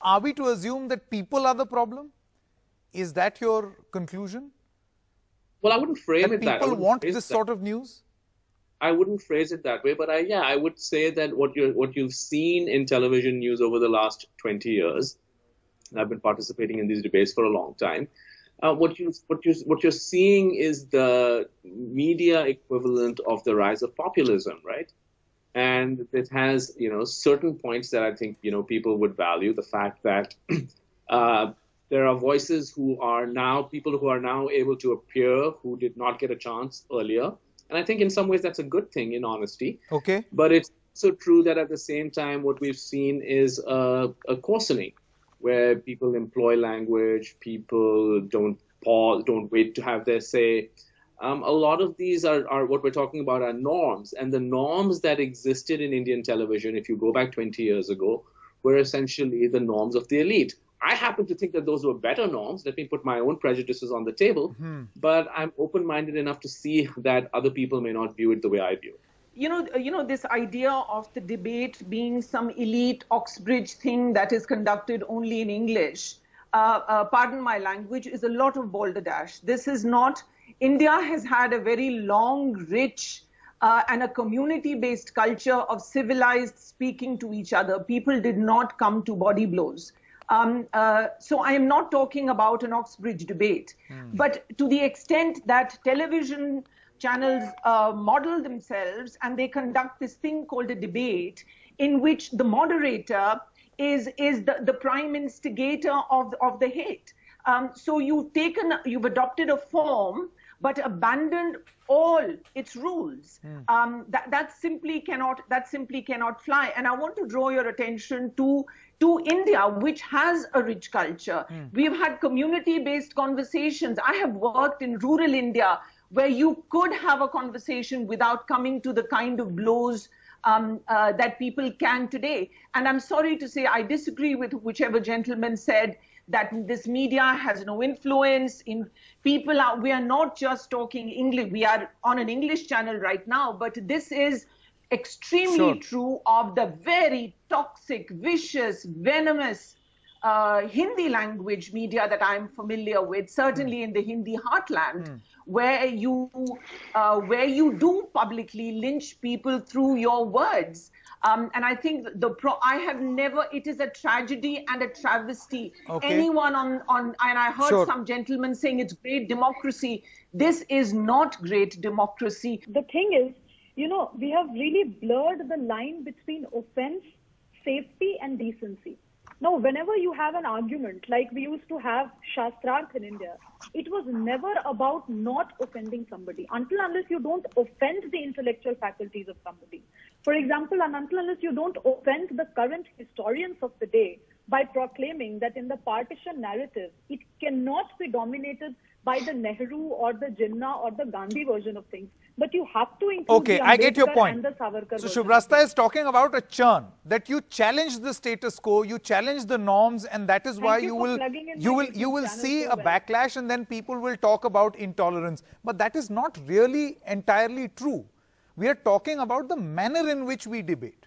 are we to assume that people are the problem? Is that your conclusion? Well, I wouldn't frame it that way. People want this sort of news? I wouldn't phrase it that way, but I would say that what you've seen in television news over the last 20 years, and I've been participating in these debates for a long time, what you're seeing is the media equivalent of the rise of populism, right? And it has, certain points that I think, people would value. The fact that there are voices people who are now able to appear who did not get a chance earlier. And I think in some ways that's a good thing, in honesty. Okay. But it's also true that at the same time, what we've seen is a coarsening, where people employ language, people don't pause, don't wait to have their say. A lot of these are what we're talking about are norms. And the norms that existed in Indian television, if you go back 20 years ago, were essentially the norms of the elite. I happen to think that those were better norms. Let me put my own prejudices on the table. But I'm open-minded enough to see that other people may not view it the way I view it. This idea of the debate being some elite Oxbridge thing that is conducted only in English, pardon my language, is a lot of balderdash. This is not. India has had a very long, rich, and a community-based culture of civilized speaking to each other. People did not come to body blows. So I am not talking about an Oxbridge debate, but to the extent that television channels model themselves and they conduct this thing called a debate in which the moderator is the prime instigator of the hate. So you've adopted a form but abandoned all its rules. That simply cannot fly. And I want to draw your attention to India, which has a rich culture. We've had community-based conversations. I have worked in rural India where you could have a conversation without coming to the kind of blows that people can today. And I'm sorry to say I disagree with whichever gentleman said that this media has no influence in people. We are not just talking English. We are on an English channel right now, but this is extremely true of the very toxic, vicious, venomous Hindi language media that I'm familiar with, certainly in the Hindi heartland, where you do publicly lynch people through your words. And I think it is a tragedy and a travesty. Anyone and I heard some gentlemen saying it's great democracy. This is not great democracy. The thing is, we have really blurred the line between offense, safety, and decency. Now, whenever you have an argument, like we used to have Shastrarth in India, it was never about not offending somebody, until unless you don't offend the intellectual faculties of somebody. For example, until unless you don't offend the current historians of the day by proclaiming that in the partition narrative, it cannot be dominated by the Nehru or the Jinnah or the Gandhi version of things. But you have to include the I get your Ambedkar point. and the Savarkar So version. Shubhrasta is talking about a churn, that you challenge the status quo, you challenge the norms, and that is why you will see a backlash, and then people will talk about intolerance. But that is not really entirely true. We are talking about the manner in which we debate.